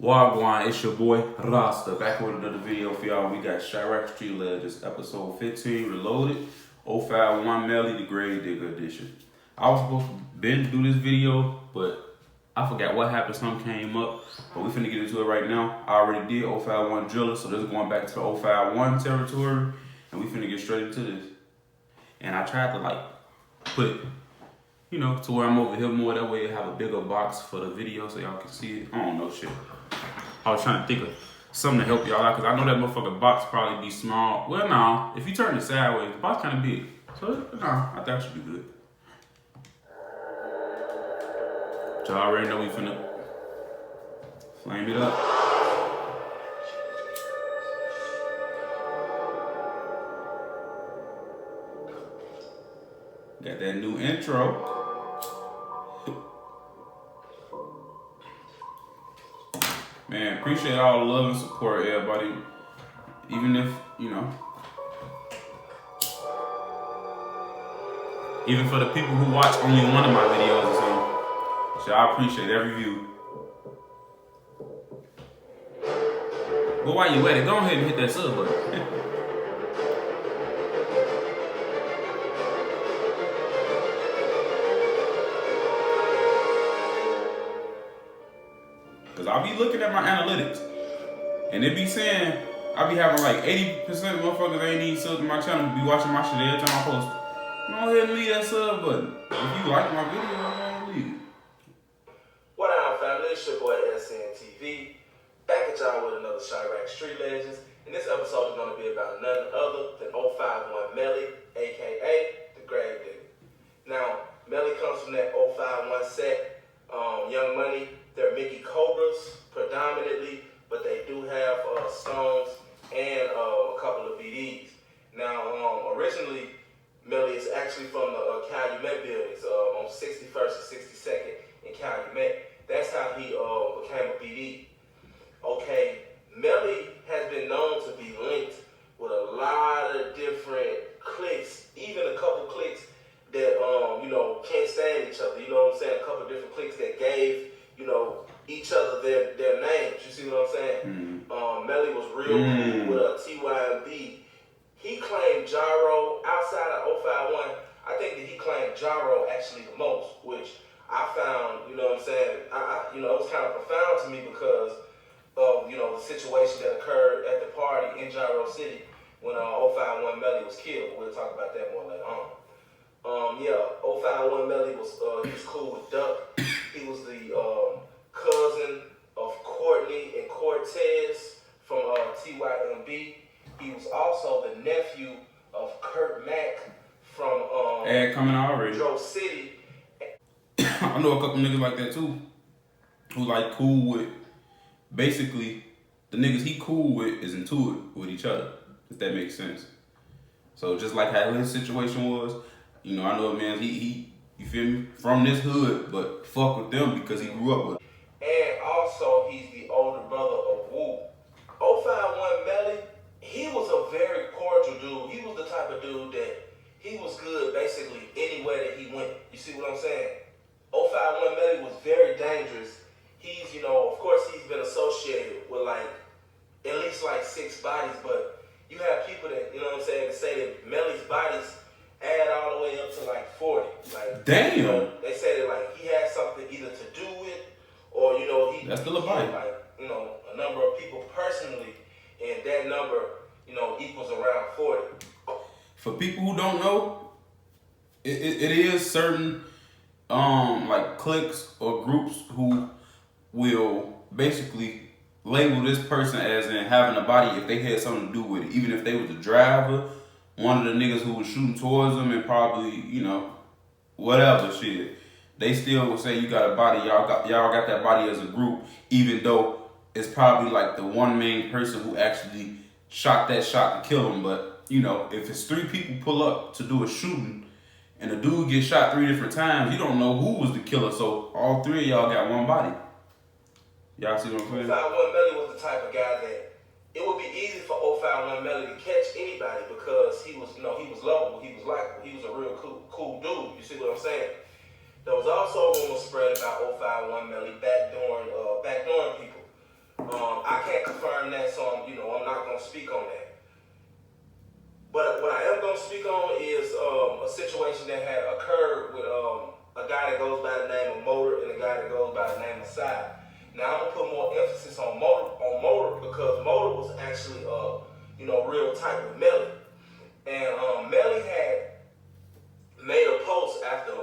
Wagwan, it's your boy Rasta back with another video for y'all. We got Chiraq Street Legends, episode 15, Reloaded, 051 Melly, the Grave Digger edition. I was supposed to do this video, but I forgot what happened. Something came up, but we finna get into it right now. I already did 051 Driller, so this is going back to the 051 territory, and we finna get straight into this. And I tried to put it, to where I'm over here more. That way I have a bigger box for the video so y'all can see it. I don't know shit. I was trying to think of something to help y'all out, because I know that motherfucking box probably be small. Well, nah, if you turn it sideways, the box kind of big. So, nah, I think I should be good. Y'all already know we finna flame it up. Got that new intro. Man, appreciate all the love and support, everybody. Even if, even for the people who watch only one of my videos or something. So I appreciate every view. But while you at it, go ahead and hit that sub button. Cause I'll be looking at my analytics, and it be saying I be having like 80% of motherfuckers ain't need subs to my channel be watching my shit every time I post. Go ahead and leave that sub button. If you like my video, go ahead and leave it. What up, family? It's your boy SNTV. Back at y'all with another Chiraq Street Legends. And this episode is going to be about none other than 051 Melly, aka the Grave Digger. Now, Melly comes from that 051 set. Young Money, they're Mickey Cobras predominantly, but they do have Stones and a couple of BDs. Now, originally, Melly is actually from the Calumet buildings on 61st and 62nd in Calumet. That's how he became a BD. Okay, Melly has been known to be linked with a lot of different cliques, even a couple cliques that can't stand each other. You know what I'm saying? A couple different cliques that gave each other their names. You see what I'm saying? Melly was real cool with TYMB. He claimed Gyro outside of 051. I think that he claimed Gyro actually the most, which I found, it was kind of profound to me because of, the situation that occurred at the party in Gyro City when 051 Melly was killed. We'll talk about that more later on. 051 Melly was he was cool with Duck. He was the cousin of Courtney and Cortez from TYMB. He was also the nephew of Kurt Mack from coming already. Drove City. I know a couple niggas like that too, who cool with, basically, the niggas he cool with is into it with each other, if that makes sense. So just like how his situation was, I know a man, he you feel me, from this hood, but fuck with them because he grew up with them. And also, he's the older brother of Wu. 051 Melly, he was a very cordial dude. He was the type of dude that he was good basically anywhere that he went. You see what I'm saying? 051 Melly was very dangerous. He's, of course he's been associated with at least 6 bodies, but you have people that, that say that Melly's bodies add all the way up to 40. Damn. They say that he had something either to do with, or he that's still a body. A number of people personally, and that number equals around 40. For people who don't know, it is certain cliques or groups who will basically label this person as in having a body if they had something to do with it, even if they was the driver, one of the niggas who was shooting towards them, and probably whatever shit. They still will say you got a body, y'all got that body as a group, even though it's probably the one main person who actually shot that shot to kill him. But if it's 3 people pull up to do a shooting and the dude gets shot 3 different times, you don't know who was the killer. So all 3 of y'all got one body. Y'all see what I'm saying? 051 Melly was the type of guy that it would be easy for 051 Melly to catch anybody because he was lovable, he was likable, he was a real cool dude. You see what I'm saying? There was also a rumor spread about 051 Melly backdooring people. confirm that, so I'm not gonna speak on that. But what I am gonna speak on is a situation that had occurred with a guy that goes by the name of Motor and a guy that goes by the name of Side. Now I'm gonna put more emphasis on Motor because Motor was actually real tight with Melly. And Melly had made a post after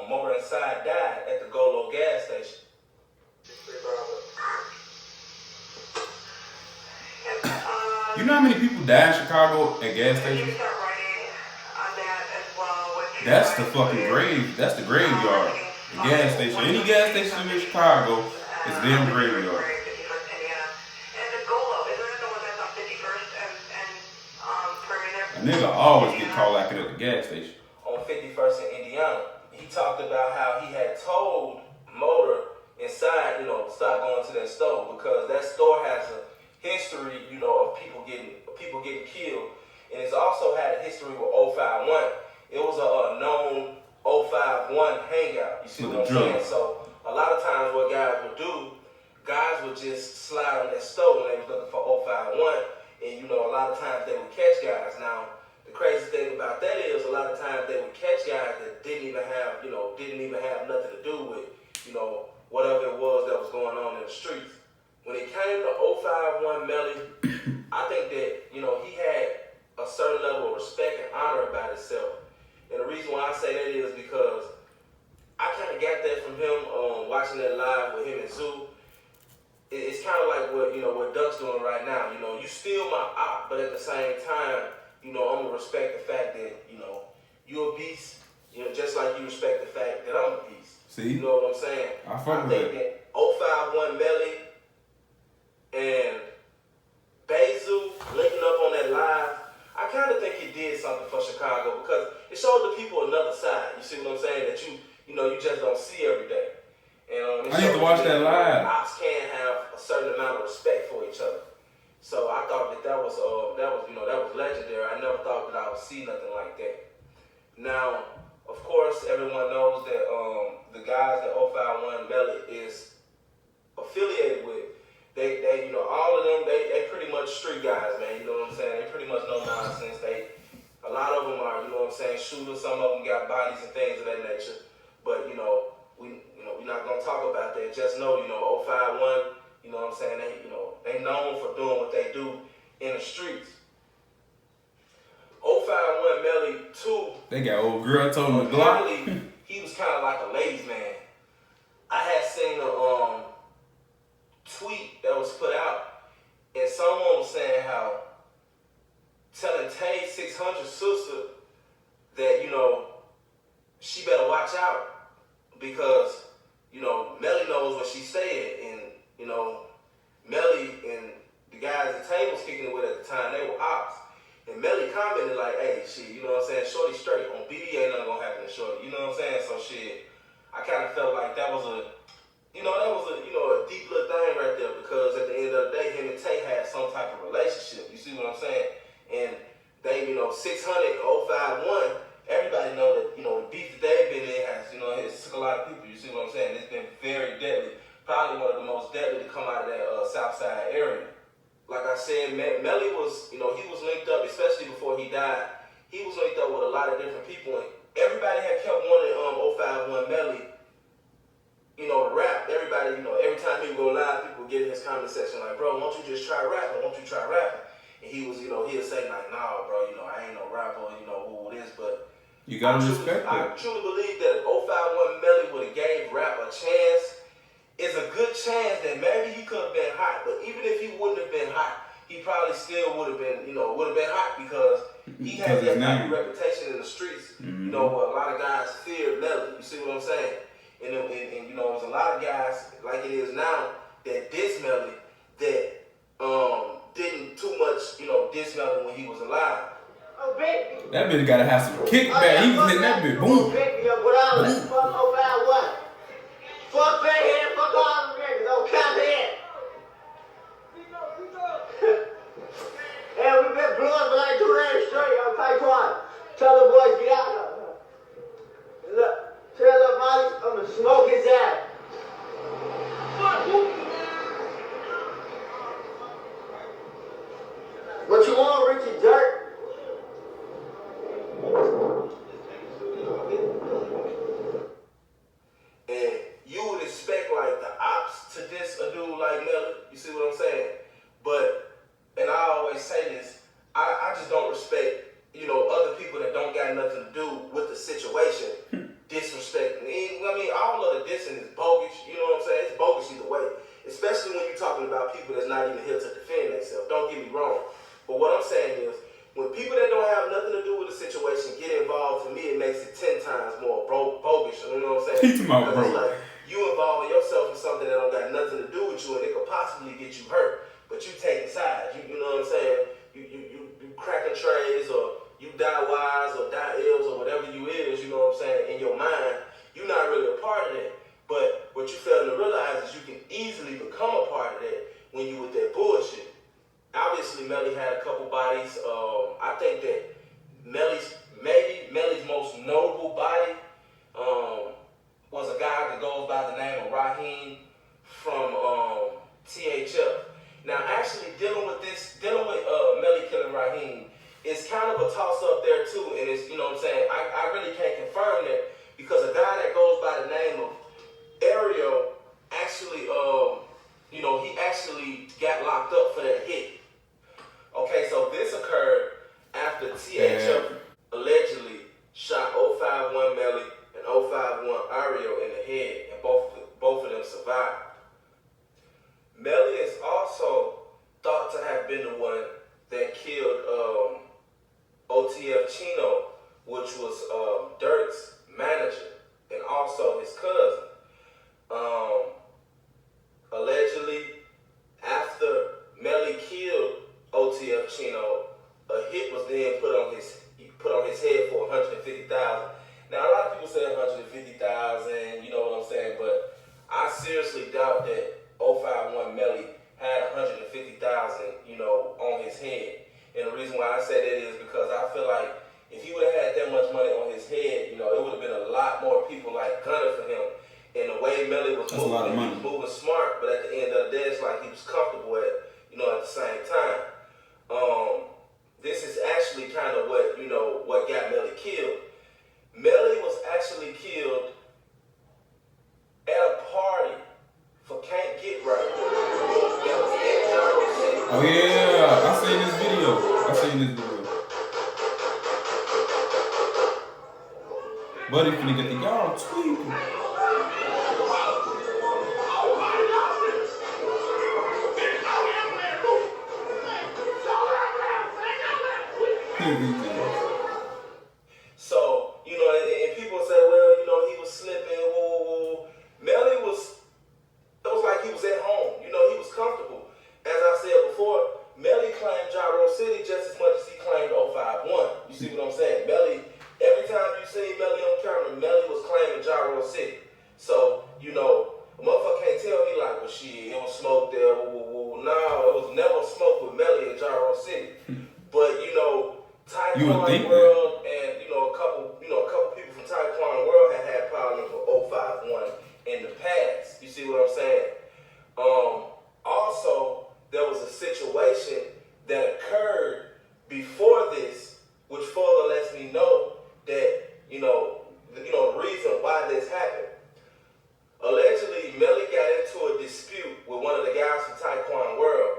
Motor and Side died at the Golo gas station. You know how many people die in Chicago at gas stations? That's the fucking grave. That's the graveyard. The gas station. Any gas station in Chicago is damn graveyard. A nigga always get called out at the gas station. On 51st in Indiana, he talked about how he had told Motor inside, stop going to that store because that store has a history, of people getting killed, and it's also had a history with 051. It was a known 051 hangout. You see what I'm saying? So a lot of times, what guys would do, guys would just slide on that store when they was looking for 051, and a lot of times they would catch guys. Now, the crazy thing about that is, a lot of times they would catch guys that didn't even have nothing to do with, whatever it was that was going on in the streets. When it came to 051 Melly, I think that, he had a certain level of respect and honor about himself. And the reason why I say that is because I kind of got that from him watching that live with him and Zoo. It's kind of like what Duck's doing right now. You still my op, but at the same time, I'm going to respect the fact that, you're a beast, just like you respect the fact that I'm a beast. See? You know what I'm saying? I think that 051 Melly and Bezu linking up on that live, I kind of think he did something for Chicago because it showed the people another side. You see what I'm saying? That you just don't see every day. And I need to watch that live. Ops can have a certain amount of respect for each other. So I thought that was legendary. I never thought that I would see nothing like that. Now, of course, everyone knows that the guys that 051 Melly is affiliated with, they all of them, they pretty much street guys, man. You know what I'm saying? They pretty much no nonsense. A lot of them are, shooters. Some of them got bodies and things of that nature. But we're not gonna talk about that. Just know, 051. You know what I'm saying? They known for doing what they do in the streets. 051 Melly 2. They got old girl told him to Glock. He was kind of like a ladies' man. I had seen a tweet that was put out, and someone was saying how telling Tay 600 sister that she better watch out because Melly knows what she said, and Melly and the guys at Tay was kicking it with at the time, they were ops. And Melly commented like, hey, shit, you know what I'm saying? Shorty straight. On BD ain't nothing gonna happen to Shorty. You know what I'm saying? So shit, I kind of felt like that was a deep little thing right there because at the end of the day, him and Tay had some type of relationship. You see what I'm saying? And they, 600, 051, everybody know that, the beef that they've been in has, it's took a lot of people. You see what I'm saying? It's been very deadly. Probably one of the most deadly to come out of that South Side area. Like I said, Melly was, he was linked up, especially before he died. He was linked up with a lot of different people, and everybody had kept wanting 051 Melly, to rap. Everybody, every time he would go live, people would get in his comment section like, bro, won't you just try rapping? Won't you try rapping? And he was, he'd say like, nah, bro, I ain't no rapper, who this, but you gotta respect I that. truly believe that if 051 Melly would have gave rap a chance, it's a good chance that maybe he could have been hot, but even if he wouldn't have been hot, he probably still would have been, hot because he had that type of reputation in the streets, where a lot of guys feared Melly. You see what I'm saying? And it was a lot of guys like it is now that diss Melly that didn't too much, diss Melly when he was alive. Oh, baby. That bitch gotta have some kickback. He was hitting that bitch, boom. Fuck big head, fuck all them niggas, don't come here. And we been blowing for like 2 days straight on Taekwondo. Tell the boys get out of here. Look, tell the Molly I'm gonna smoke his ass. Fuck you. dude like Melly. You see what I'm saying? But, and I always say this, I just don't respect, other people that don't got nothing to do with the situation disrespecting. I mean, all of the dissing is bogus. You know what I'm saying? It's bogus either way. Especially when you're talking about people that's not even here to defend themselves. Don't get me wrong. But what I'm saying is, when people that don't have nothing to do with the situation get involved, to me, it makes it 10 times more bogus. You know what I'm saying? Because it's like, you involving yourself in something that don't got nothing to do with you, and it could possibly get you hurt. But you taking sides. You know what I'm saying? You cracking trays, or you die wise or die ills or whatever you is, you know what I'm saying, in your mind, you're not really a part of that. But what you fail to realize is you can easily become a part of that when you with that bullshit. Obviously, Melly had a couple bodies. I think that Melly's most notable body was a guy that goes by the name of Raheem from THF. Now, actually, dealing with Melly killing Raheem, it's kind of a toss-up there, too. And it's, you know what I'm saying, I really can't confirm that because a guy that goes by the name of Ariel actually, he actually got locked up for that hit. Okay, so this occurred after THF allegedly shot 051 Melly and 051 Ariel in the head, and both of them survived. Melly is also thought to have been the one that killed OTF Chino, which was Dirk's manager and also his cousin. Allegedly, after Melly killed OTF Chino, a hit was then put on his head for $150,000. Now, a lot of people say $150,000, you know what I'm saying, but I seriously doubt that 051 Melly had $150,000, on his head. And the reason why I say that is because I feel like if he would have had that much money on his head, it would have been a lot more people like gunning for him. And the way Melly was moving, he was moving smart, but at the end of the day, it's like he was comfortable at the same time. This is actually kind of what got Melly killed. Melly was actually killed at a party for Can't Get Right. That was in Gyro City. Oh yeah, I seen this video. Buddy finna get the y'all tweaking. So, and people say, well, he was slipping, whoa. Melly it was like he was at home. He was comfortable. As I said before, Melly claimed Gyro City just as much as he claimed 051. You see what I'm saying? Melly, every time you see Melly on camera, Melly was claiming Gyro City. So, a motherfucker can't tell me like, well, shit, it was smoke there, whoa. No, it was never smoke with Melly in Gyro City. But, Taekwondo World and, a couple people from Taekwondo World had problems with 051 in the past. You see what I'm saying? Also, there was a situation that occurred before this, which further lets me know that, the reason why this happened. Allegedly, Melly got into a dispute with one of the guys from Taekwondo World,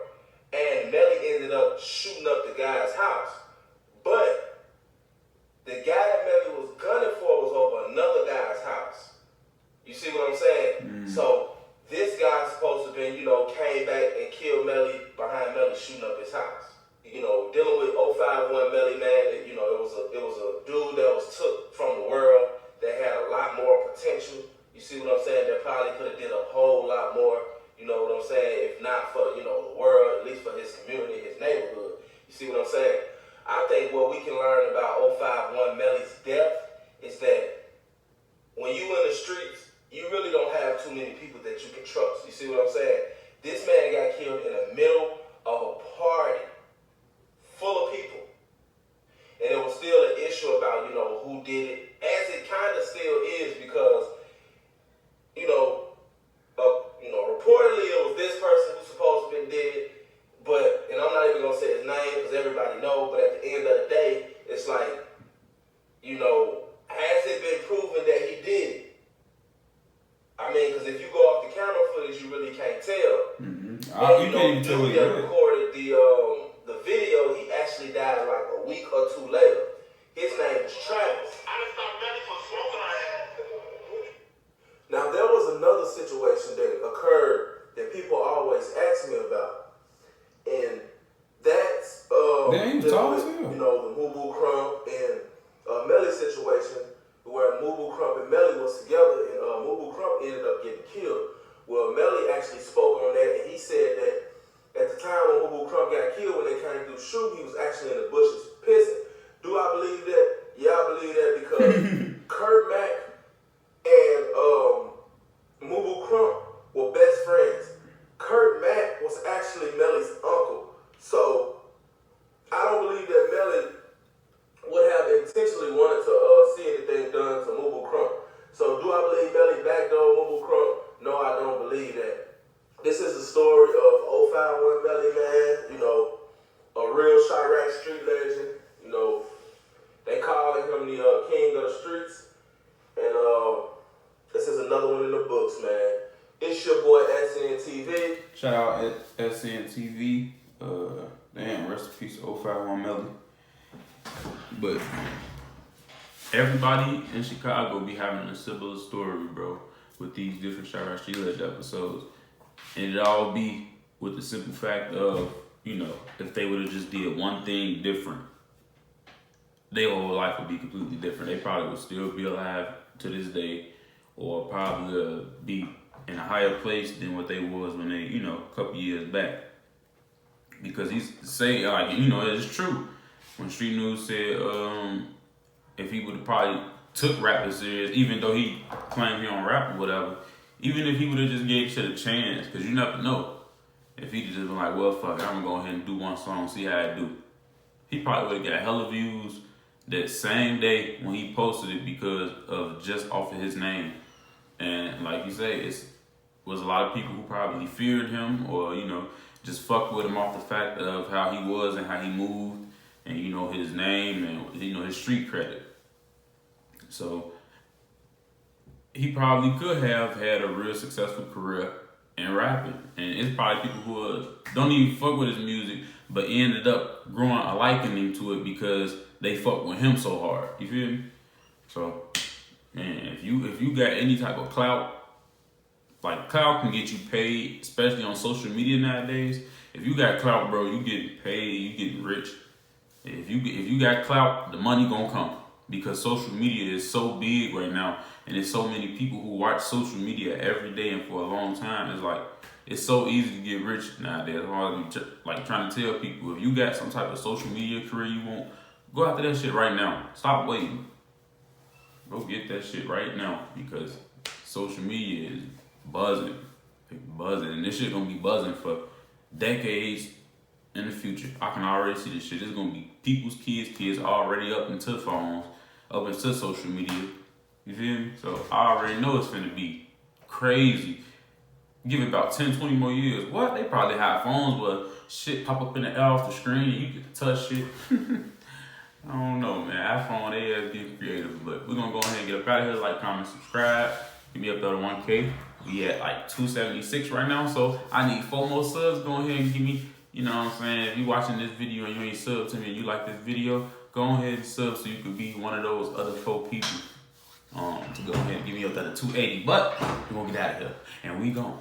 and Melly ended up shooting up the guy's house. But the guy that Melly was gunning for was over another guy's house. You see what I'm saying? So this guy's supposed to have been, came back and killed Melly behind Melly shooting up his house. Dealing with 051 Melly, man, it was a dude that was took from the world that had a lot more potential. You see what I'm saying? That probably could have did a whole lot more, you know what I'm saying, if not for, the world, at least for his community, his neighborhood. You see what I'm saying? I think what we can learn about 051 Melly's death is that when you in the streets, you really don't have too many people that you can trust. You see what I'm saying? This man got killed in the middle of a party full of people. And it was still an issue about, who did it, as it kind of still is because, reportedly it was this person who's supposed to have been dead, but, and I'm not even going to say his name because everybody knows You can't even tell what he that did. recorded the video, he actually died like a week or two later. His name is Travis. Now there was another situation that occurred that people always ask me about, and that's Damn, he was tall as hell. you know, the Moo Crump and Melly situation, where Moo Crump and Melly was together, and Moo Crump ended up getting killed. Well, Melly actually spoke on that, and he said that at the time when Moo Crump got killed, when they came through the shoot, he was actually in the bushes pissing. Do I believe that? Yeah, I believe that because Kurt Mack and Moo Crump were best friends. Kurt Mack was actually Melly's uncle. So I don't believe that Melly would have intentionally wanted to see anything done to Moo Crump. So do I believe Melly backdoored Moo Crump? No, I don't believe that. This is the story of 051 Melly, man. You know, a real Chiraq street legend. You know, they calling him the king of the streets. And this is another one in the books, man. It's your boy SNTV. Shout out at SNTV. Damn, rest in peace, 051 Melly. But everybody in Chicago be having a similar story, bro, with these different Chiraq Street Legend episodes. And it all be with the simple fact of, you know, if they would have just did one thing different, their whole life would be completely different. They probably would still be alive to this day, or probably be in a higher place than what they was when they, you know, a couple years back. Because he's saying, like, you know, it's true. When Street News said, if he would have probably took rapping serious, even though he claimed he don't rap or whatever, even if he would have just gave shit a chance, because you never know. If he just been like, well, fuck, I'm going to go ahead and do one song, see how I do. He probably would have got hella views that same day when he posted it because of just off of his name. And like you say, it was a lot of people who probably feared him or, you know, just fucked with him off the fact of how he was and how he moved and, you know, his name and, you know, his street credit. So he probably could have had a real successful career in rapping. And it's probably people who don't even fuck with his music, but ended up growing a liking to it because they fuck with him so hard. You feel me? So, man, if you got any type of clout, like clout can get you paid, especially on social media nowadays. If you got clout, bro, you getting paid, you getting rich. If you got clout, the money gonna come because social media is so big right now, and there's so many people who watch social media every day and for a long time. It's like it's so easy to get rich nowadays. I'm like trying to tell people, if you got some type of social media career you want, go after that shit right now. Stop waiting. Go get that shit right now because social media is buzzing, and this shit gonna be buzzing for decades in the future. I can already see this shit. It's gonna be people's kids already up into phones, up into social media. You feel me? So I already know it's finna be crazy. Give it about 10, 20 more years. What? They probably have phones where shit pop up in the air off the screen and you get to touch shit. I don't know, man. iPhone, they is getting creative, but we're gonna go ahead and get up out of here. Like, comment, subscribe. Give me up there to 1K. We at like 276 right now, so I need 4 more subs. Go ahead and give me, you know what I'm saying? If you watching this video and you ain't subbed to me and you like this video, go ahead and sub so you could be one of those other 4 people to go ahead and give me up there to 280. But we're gonna get out of here, and we gone.